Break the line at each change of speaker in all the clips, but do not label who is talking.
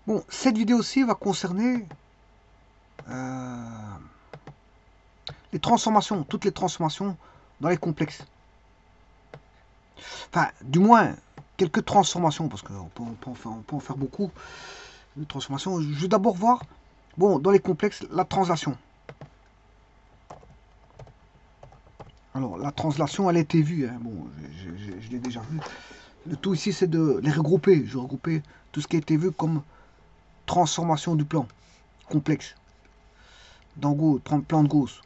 Bon, cette vidéo-ci va concerner euh, les transformations, toutes les transformations dans les complexes. Enfin, du moins, quelques transformations, parce qu'on peut en faire beaucoup de transformations. Je vais d'abord voir, bon, dans les complexes, la translation. Alors, la translation, elle a été vue, hein. Bon, je l'ai déjà vu. Le tout ici, c'est de les regrouper. Je vais regrouper tout ce qui a été vu comme transformation du plan complexe dans Gauss, plan de Gauss.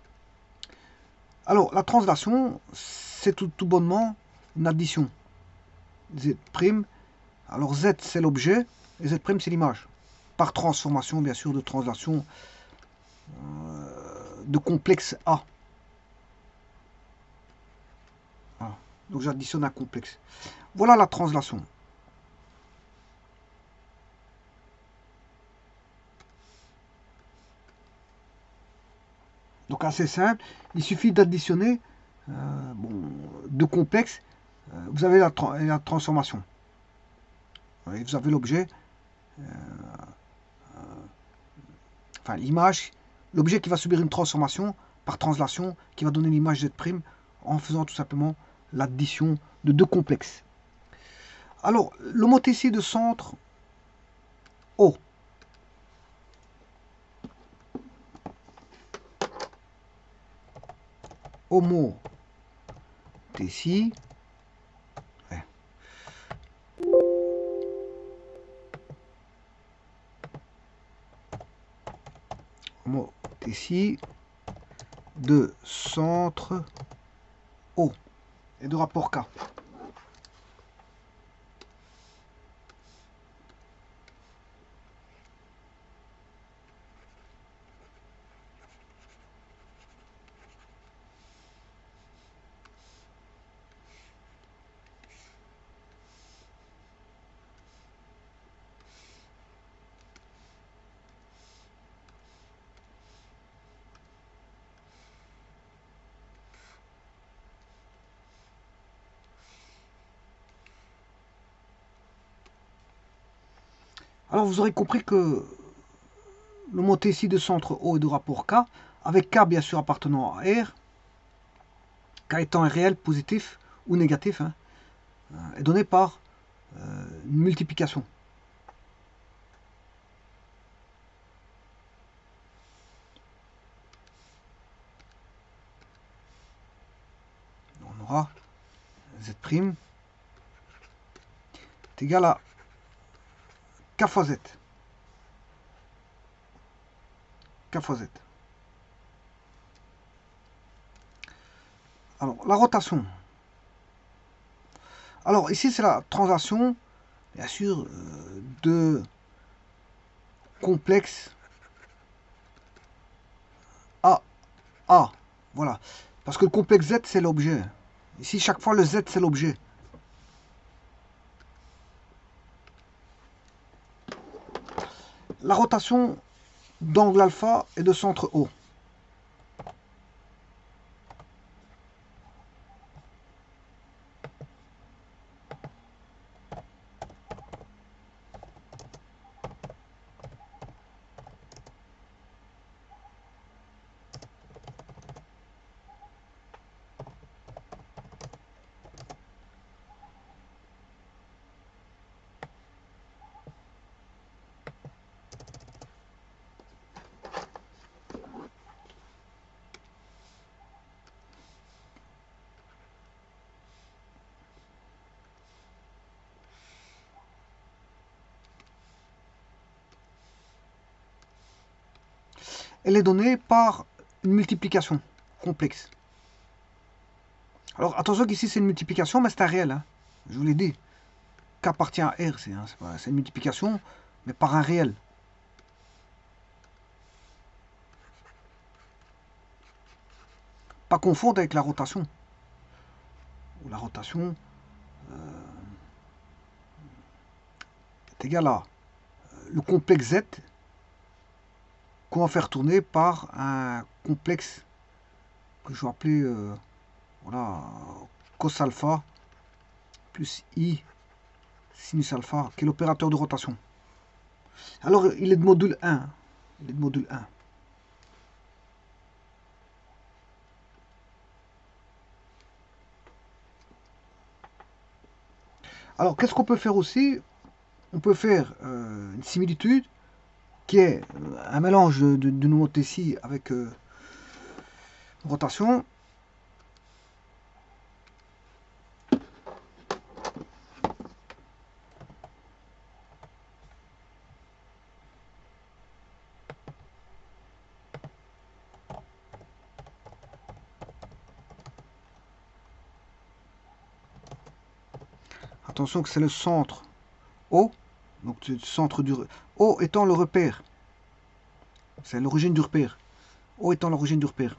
Alors, la translation, c'est tout bonnement une addition. Z'. Alors, Z, c'est l'objet, et Z', c'est l'image. Par transformation, bien sûr, de translation de complexe A. Voilà. Donc, j'additionne un complexe. Voilà la translation. Donc, assez simple. Il suffit d'additionner deux complexes. Vous avez la transformation. Et vous avez l'objet, enfin l'image, l'objet qui va subir une transformation par translation, qui va donner l'image Z' en faisant tout simplement l'addition de deux complexes. Alors, l'homothétie de centre O. Homothétie. Ouais. Homothétie de centre O et de rapport K. Alors vous aurez compris que l'homothétie de centre O et de rapport K, avec K bien sûr appartenant à R, K étant un réel positif ou négatif, hein, est donné par une multiplication. On aura Z' est égal à K fois Z. K fois Z. Alors, la rotation. Alors, ici, c'est la translation, bien sûr, de complexe A. A. Voilà. Parce que le complexe Z, c'est l'objet. Ici, chaque fois, le Z, c'est l'objet. La rotation d'angle alpha et de centre O. Elle est donnée par une multiplication complexe. Alors attention qu'ici c'est une multiplication, mais c'est un réel. Hein. Je vous l'ai dit. K appartient à R, c'est une multiplication, mais par un réel. Pas confondre avec la rotation. La rotation est égale à le complexe Z qu'on va faire tourner par un complexe que je vais appeler voilà, cos alpha plus I sinus alpha, qui est l'opérateur de rotation. Alors, il est de module 1. Il est de module 1. Alors, qu'est-ce qu'on peut faire aussi? On peut faire une similitude qui est un mélange de nos ici avec rotation. Attention que c'est le centre O, donc le centre du O étant le repère. C'est l'origine du repère. O étant l'origine du repère.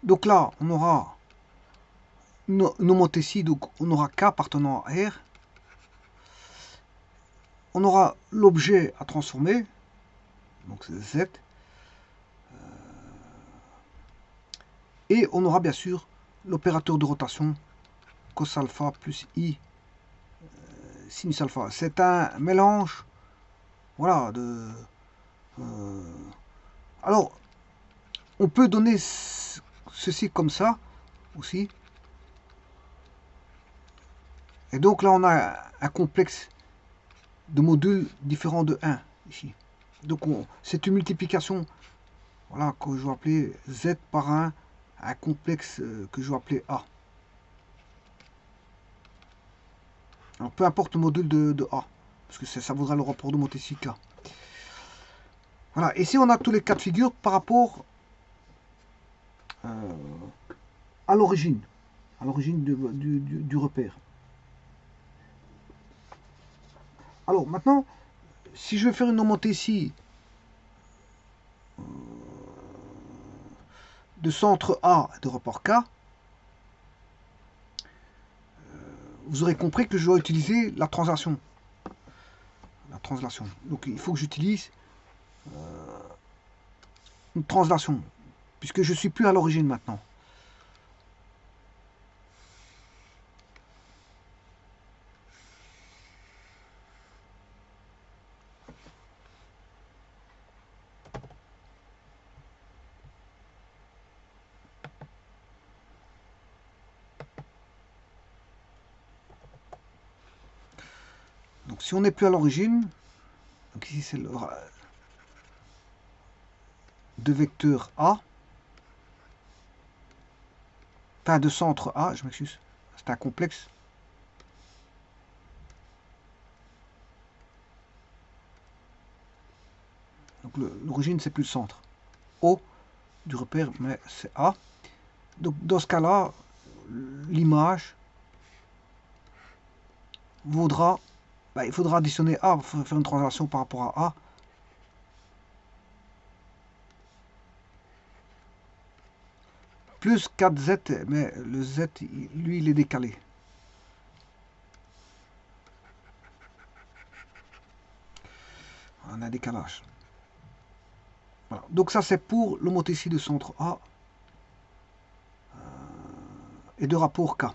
Donc là, on aura nos montées ici, donc on aura K appartenant à R. On aura l'objet à transformer, donc c'est Z. Et on aura bien sûr l'opérateur de rotation cos alpha plus I sinus alpha. C'est un mélange, voilà, de... alors, on peut donner ceci comme ça aussi. Et donc là, on a un complexe de modules différents de 1 ici. Donc c'est une multiplication, voilà, que je vais appeler Z par un complexe que je vais appeler A. Alors peu importe le module de A, parce que ça vaudra le rapport de Montessi K. Voilà, ici on a tous les cas de figure par rapport à l'origine du repère. Alors maintenant, si je veux faire une montée ici de centre A de rapport K, vous aurez compris que je dois utiliser la translation. Donc il faut que j'utilise une translation, puisque je ne suis plus à l'origine maintenant. Donc si on n'est plus à l'origine, donc ici c'est le de vecteur A, enfin de centre A, je m'excuse, c'est un complexe. Donc l'origine c'est plus le centre. O du repère, mais c'est A. Donc dans ce cas-là, l'image vaudra, il faudra additionner A, faire une translation par rapport à A. Plus 4Z, mais le Z, lui, il est décalé. On a un décalage. Voilà. Donc ça, c'est pour l'homothétie de centre A et de rapport K.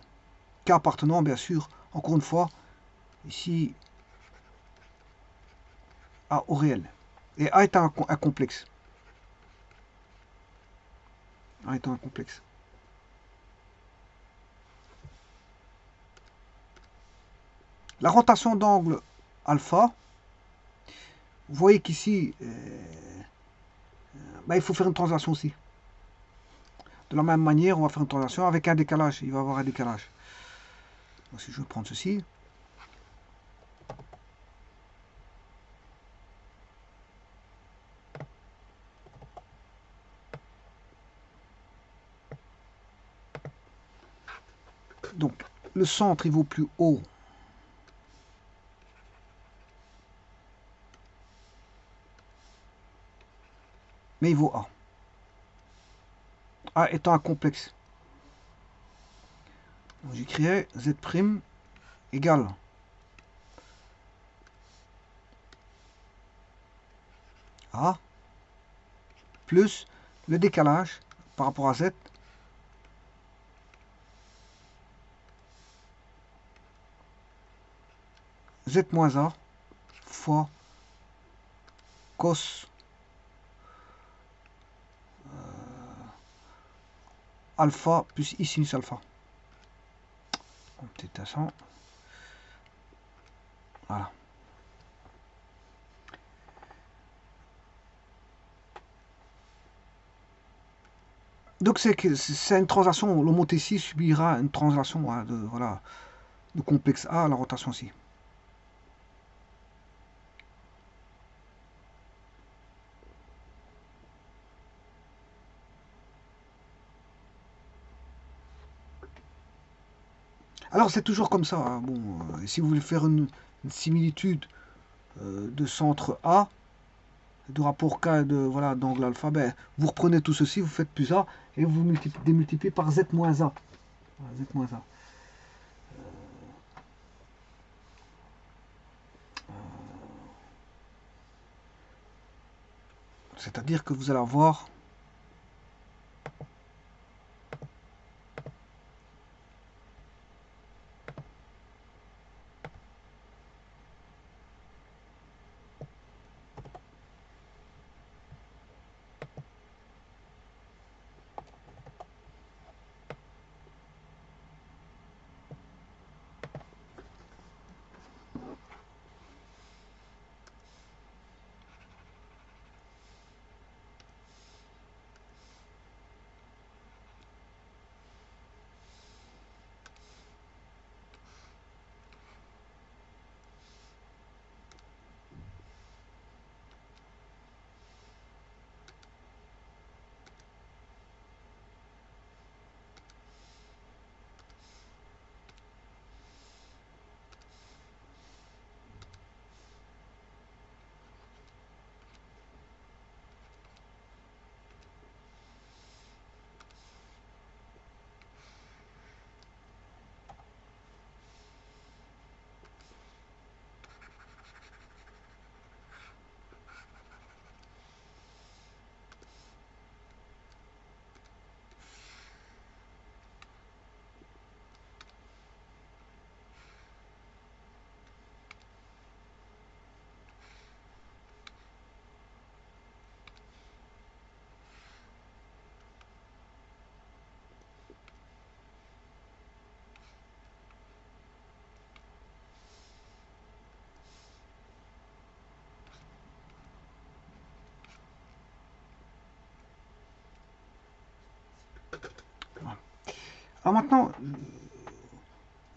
K appartenant, bien sûr, encore une fois, ici, A au réel. Et A est un complexe. A étant un complexe. La rotation d'angle alpha, vous voyez qu'ici, il faut faire une translation aussi. De la même manière, on va faire une translation avec un décalage. Il va y avoir un décalage. Donc, si je vais prendre ceci. Donc, le centre, il vaut plus haut. Mais il vaut A. A étant un complexe. Donc, j'écrirai Z' égale A plus le décalage par rapport à Z Z moins A fois cos alpha plus I sinus alpha. Un petit instant. Voilà. Donc c'est une translation, l'homothétie subira une translation hein, de, voilà, de complexe A à la rotation C. Alors c'est toujours comme ça. Hein. Bon, si vous voulez faire une similitude de centre A, de rapport K de voilà d'angle alpha, ben, vous reprenez tout ceci, vous faites plus A et vous démultipliez par Z moins A. Voilà, Z moins A. C'est-à-dire que vous allez avoir alors maintenant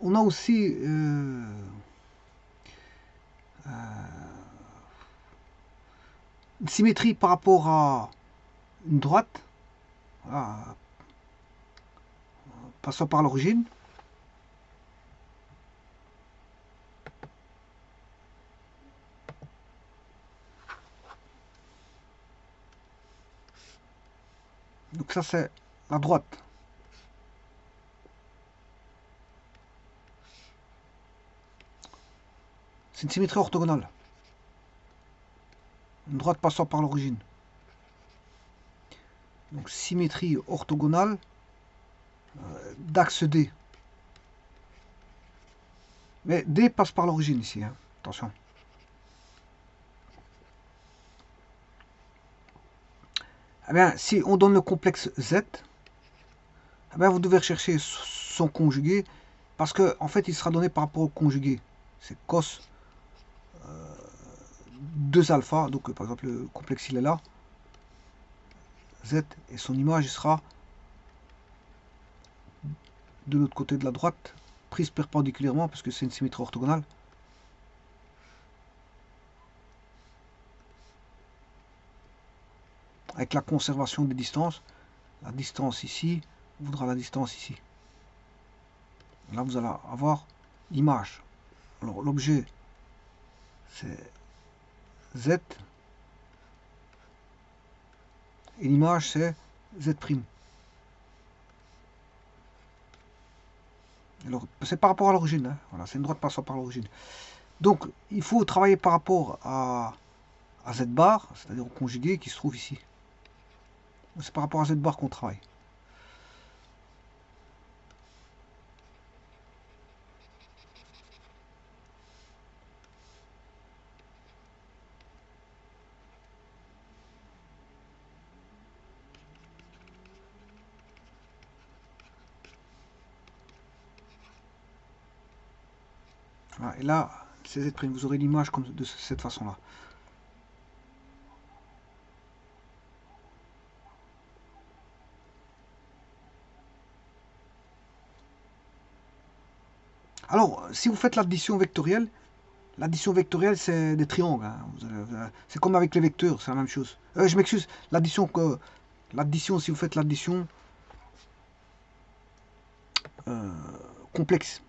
on a aussi une symétrie par rapport à une droite, voilà, passant par l'origine. Donc ça c'est la droite. C'est une symétrie orthogonale. Une droite passant par l'origine. Donc symétrie orthogonale d'axe D. Mais D passe par l'origine ici, hein. Attention. Eh bien, si on donne le complexe Z, eh bien, vous devez rechercher son conjugué, parce que en fait, il sera donné par rapport au conjugué. C'est cos 2 alpha, donc par exemple, le complexe il est là, Z, et son image il sera de l'autre côté de la droite, prise perpendiculairement, parce que c'est une symétrie orthogonale. Avec la conservation des distances, la distance ici voudra la distance ici. Là, vous allez avoir l'image. Alors, l'objet, c'est Z, et l'image, c'est Z'. Alors, c'est par rapport à l'origine, hein. Voilà, c'est une droite passant par l'origine. Donc, il faut travailler par rapport à Z bar, c'est-à-dire au conjugué qui se trouve ici. C'est par rapport à Z bar qu'on travaille. Voilà, et là, c'est Z', vous aurez l'image comme de cette façon-là. Alors, si vous faites l'addition vectorielle, c'est des triangles, hein. C'est comme avec les vecteurs, c'est la même chose. Je m'excuse, l'addition, si vous faites l'addition complexe,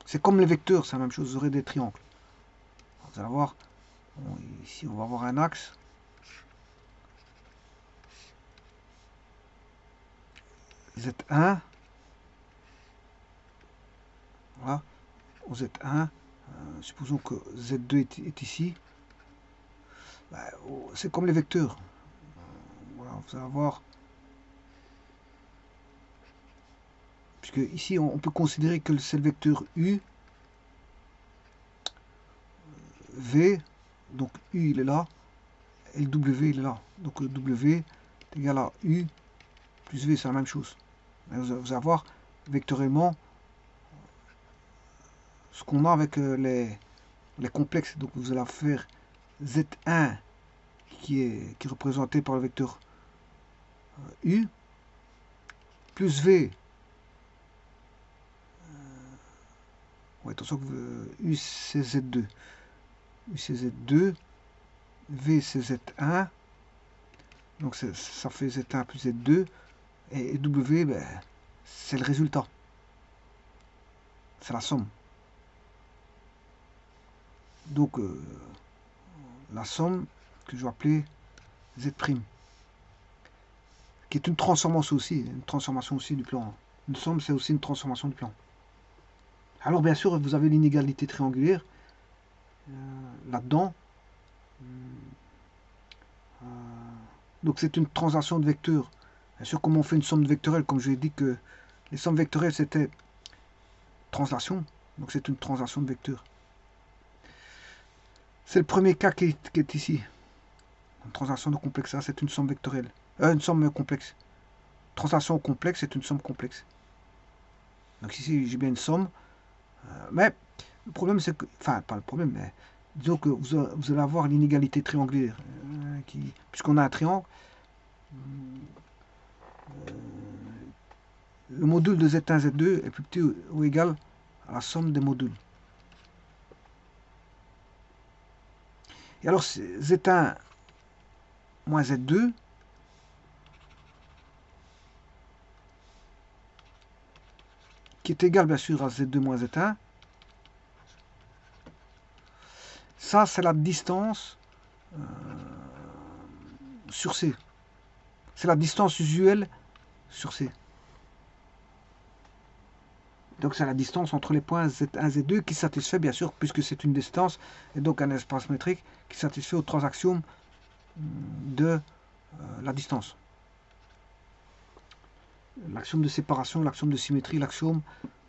c'est comme les vecteurs, c'est la même chose, vous aurez des triangles. Vous allez voir, bon, ici on va avoir un axe. Z1, voilà, au Z1, supposons que Z2 est ici. C'est comme les vecteurs. Voilà, vous allez voir. Puisque ici, on peut considérer que c'est le vecteur U, V, donc U il est là, et le W il est là. Donc le W est égal à U plus V, c'est la même chose. Vous allez voir vectoriellement ce qu'on a avec les complexes. Donc vous allez faire Z1 qui est représenté par le vecteur U, plus V. Ouais, attention que U c'est Z2. U c'est Z2. V c'est Z1. Donc ça fait Z1 plus Z2. Et W, ben, c'est le résultat. C'est la somme. Donc la somme que je vais appeler Z', qui est une transformation aussi du plan. Une somme, c'est aussi une transformation du plan. Alors bien sûr, vous avez l'inégalité triangulaire là-dedans. Donc c'est une translation de vecteurs. Bien sûr, comme on fait une somme vectorielle, comme je l'ai dit que les sommes vectorielles c'était translation, donc c'est une translation de vecteurs. C'est le premier cas qui est ici. Une translation de complexe, ça c'est une somme vectorielle. Une somme complexe. Translation complexe, c'est une somme complexe. Donc ici j'ai bien une somme. Mais le problème c'est que, enfin pas le problème, mais disons que vous allez avoir l'inégalité triangulaire. Puisqu'on a un triangle, le module de Z1, Z2 est plus petit ou égal à la somme des modules. Et alors Z1 moins Z2 qui est égal bien sûr à Z2 moins Z1, ça c'est la distance sur C. C'est la distance usuelle sur C. Donc c'est la distance entre les points Z1 et Z2 qui satisfait bien sûr, puisque c'est une distance, et donc un espace métrique qui satisfait aux trois axiomes de la distance. L'axiome de séparation, l'axiome de symétrie, l'axiome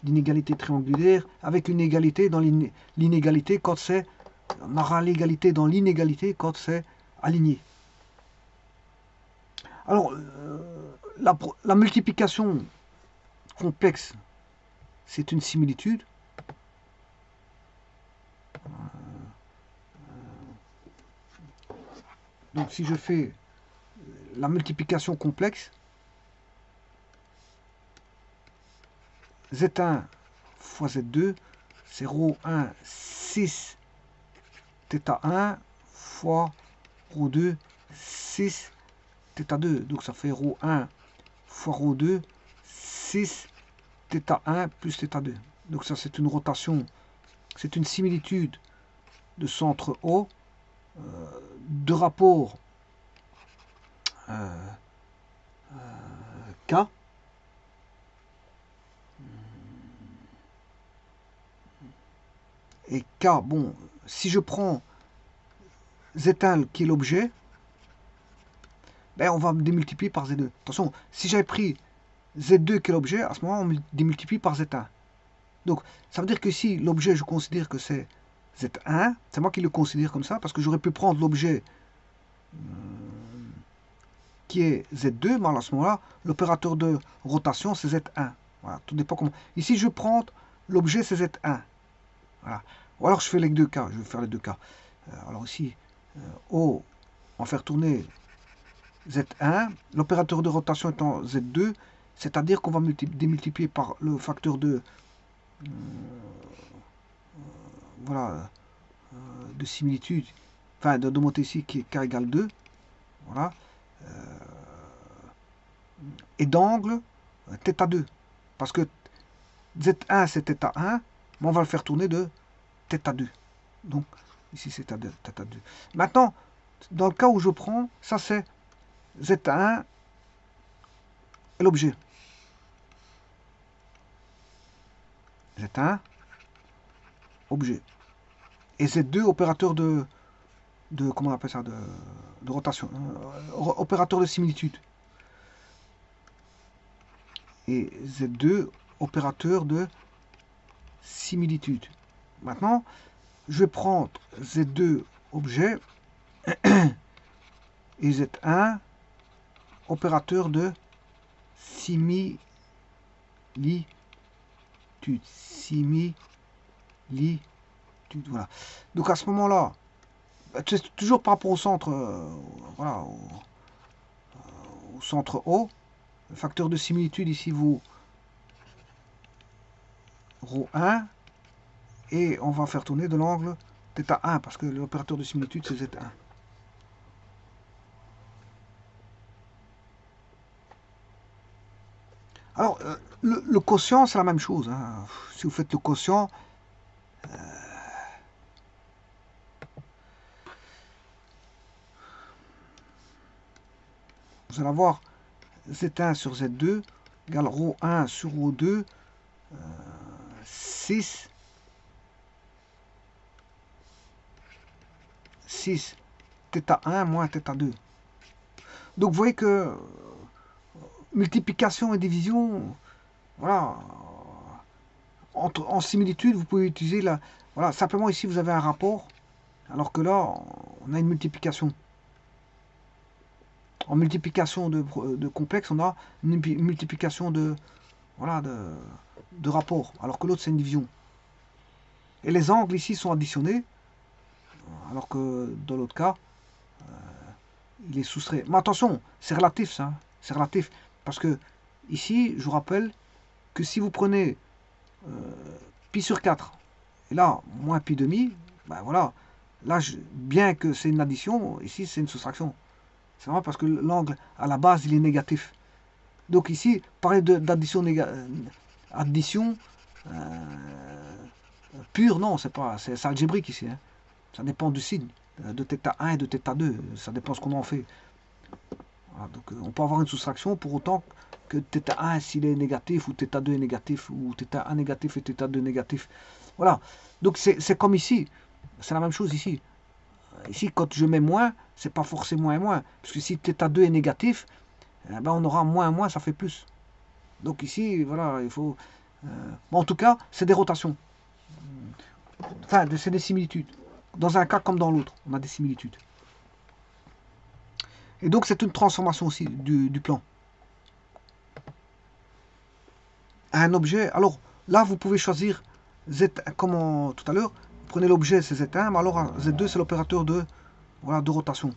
d'inégalité triangulaire, avec une égalité dans l'inégalité quand c'est... On aura l'égalité dans l'inégalité quand c'est aligné. Alors, la multiplication complexe, c'est une similitude. Donc si je fais la multiplication complexe, Z1 fois Z2, c'est ρ1 6 θ1 fois ρ2 6 θ2. Donc ça fait ρ1 fois ρ2 6 θ1 plus θ2. Donc ça c'est une rotation, c'est une similitude de centre O, de rapport K. Et K, bon, si je prends Z1 qui est l'objet, ben on va démultiplier par Z2. Attention, si j'avais pris Z2 qui est l'objet, à ce moment on me démultiplie par Z1. Donc ça veut dire que si l'objet je considère que c'est Z1, c'est moi qui le considère comme ça, parce que j'aurais pu prendre l'objet qui est Z2, mais à ce moment-là, l'opérateur de rotation c'est Z1. Voilà, tout dépend comment. Ici je prends l'objet c'est Z1. Voilà. Ou alors je fais les deux cas, je vais faire les deux cas. Alors ici, O, on va faire tourner Z1, l'opérateur de rotation étant Z2, c'est-à-dire qu'on va démultiplier par le facteur de voilà, de similitude, enfin de monter ici qui est K égale 2, voilà, et d'angle θ2, parce que Z1 c'est θ1, mais on va le faire tourner de θ2. Donc ici c'est θ2. Maintenant, dans le cas où je prends, ça c'est Z1 et l'objet. Z1, objet. Et Z2, opérateur de comment on appelle ça, de rotation, opérateur de similitude. Et Z2, opérateur de similitude. Maintenant, je vais prendre Z2, objet, et Z1, opérateur de similitude. Voilà. Donc à ce moment-là, c'est toujours par rapport au centre, voilà, au centre O. Le facteur de similitude ici vaut ρ1 et on va faire tourner de l'angle θ1 parce que l'opérateur de similitude c'est Z1. Alors, le quotient, c'est la même chose. Hein. Si vous faites le quotient, vous allez avoir Z1 sur Z2 égale ρ1 sur ρ2, 6 θ1 moins θ2. Donc, vous voyez que multiplication et division, voilà, en similitude, vous pouvez utiliser la... Voilà, simplement ici, vous avez un rapport, alors que là, on a une multiplication. En multiplication de complexe, on a une multiplication de, voilà, de rapport, alors que l'autre, c'est une division. Et les angles ici sont additionnés, alors que dans l'autre cas, il est soustrait. Mais attention, c'est relatif, ça. C'est relatif. Parce que ici, je vous rappelle que si vous prenez pi sur 4, et là, moins pi demi, ben voilà, là, bien que c'est une addition, ici, c'est une soustraction. C'est vrai parce que l'angle, à la base, il est négatif. Donc ici, parler d'addition addition pure, non, c'est algébrique ici. Hein. Ça dépend du signe, de θ1 et de θ2. Ça dépend ce qu'on en fait. Voilà, donc on peut avoir une soustraction pour autant que θ1 s'il est négatif, ou θ2 est négatif, ou θ1 négatif et θ2 négatif. Voilà. Donc c'est comme ici. C'est la même chose ici. Ici, quand je mets moins, c'est pas forcément moins et moins. Parce que si θ2 est négatif, eh ben on aura moins et moins, ça fait plus. Donc ici, voilà, il faut... bon, en tout cas, c'est des rotations. Enfin, c'est des similitudes. Dans un cas comme dans l'autre, on a des similitudes. Et donc, c'est une transformation aussi du plan. Un objet, alors là, vous pouvez choisir Z, comme tout à l'heure, prenez l'objet, c'est Z1, mais alors Z2, c'est l'opérateur de, voilà, de rotation.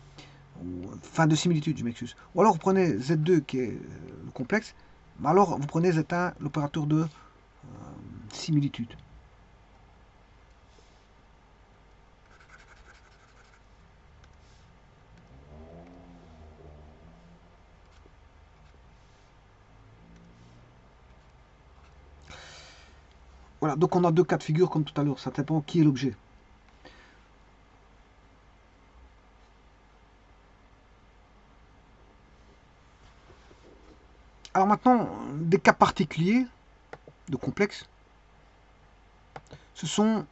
Enfin, de similitude, je m'excuse. Ou alors, vous prenez Z2, qui est le complexe, mais alors, vous prenez Z1, l'opérateur de similitude. Voilà, donc on a deux cas de figure comme tout à l'heure, ça dépend qui est l'objet. Alors maintenant, des cas particuliers de complexe, ce sont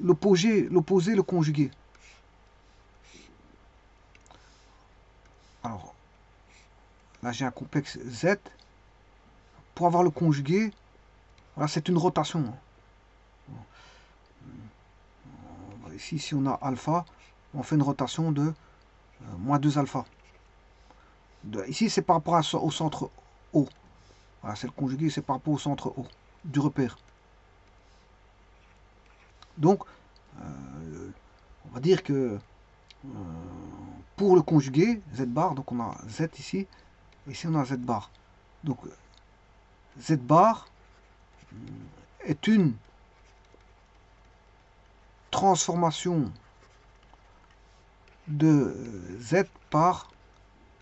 l'opposé, le conjugué. Alors, là j'ai un complexe Z. Pour avoir le conjugué, voilà, c'est une rotation. Ici, si on a alpha, on fait une rotation de moins 2 alpha. Ici, c'est par rapport au centre O. Voilà, c'est le conjugué, c'est par rapport au centre O du repère. Donc, on va dire que pour le conjugué, Z bar, donc on a Z ici, et ici on a Z bar. Donc, Z bar est une transformation de Z par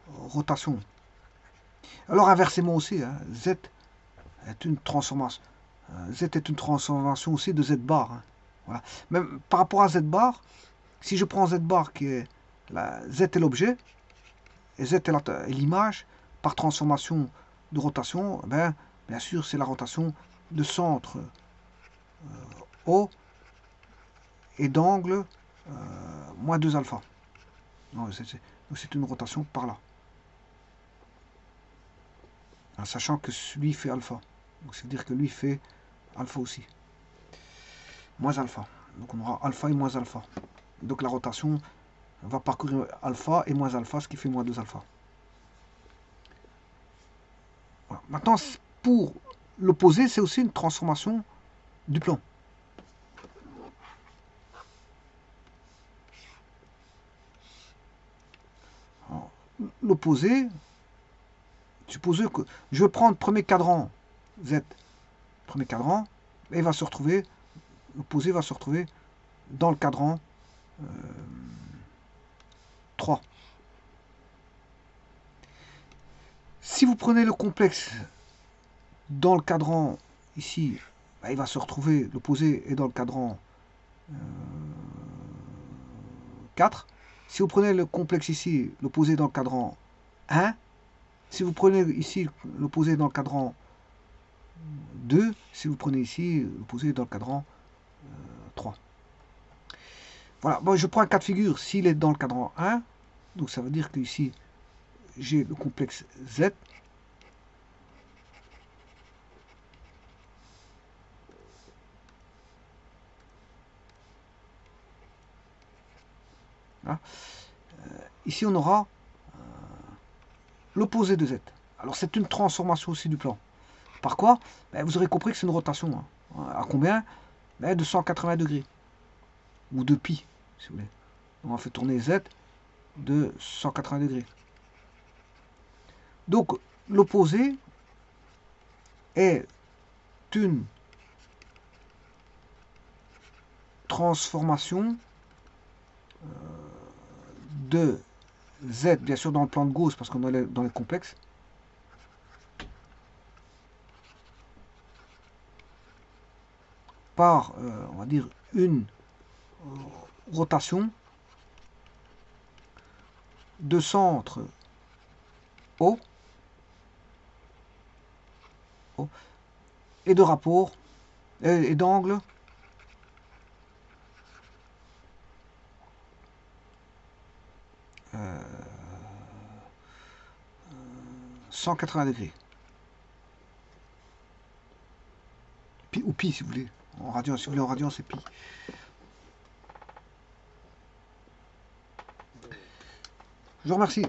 rotation. Alors inversement aussi, hein, Z est une transformation. Z est une transformation aussi de Z bar. Hein. Voilà. Même par rapport à Z bar, si je prends Z bar qui est Z est l'objet et Z est l'image, par transformation de rotation, ben, bien sûr c'est la rotation de centre O et d'angle moins 2 alpha. Donc c'est une rotation par là. En sachant que lui fait alpha. Donc c'est-à-dire que lui fait alpha aussi. Moins alpha. Donc on aura alpha et moins alpha. Donc la rotation va parcourir alpha et moins alpha, ce qui fait moins 2 alpha. Voilà. Maintenant, pour l'opposé, c'est aussi une transformation du plan. L'opposé, supposez que je vais prendre premier cadran Z, premier cadran, et va se retrouver, l'opposé va se retrouver dans le cadran 3. Si vous prenez le complexe dans le cadran ici, bah, il va se retrouver, l'opposé est dans le cadran 4. Si vous prenez le complexe ici, l'opposé dans le cadran 1. Si vous prenez ici l'opposé dans le cadran 2, si vous prenez ici l'opposé dans le cadran 3. Voilà, bon, je prends un cas de figure, s'il est dans le cadran 1, donc ça veut dire que ici j'ai le complexe Z. Hein. Ici on aura l'opposé de Z. Alors c'est une transformation aussi du plan. Par quoi? Ben, vous aurez compris que c'est une rotation. Hein. À combien? Ben, de 180 degrés. Ou de pi, si vous voulez. On fait tourner Z de 180 degrés. Donc l'opposé est une transformation de Z, bien sûr dans le plan de Gauss, parce qu'on est dans les complexes, par, on va dire, une rotation de centre O, et de rapport, et d'angle 180 degrés. Pi, ou pi si vous voulez. En radian, si vous voulez en radian, c'est pi. Je vous remercie.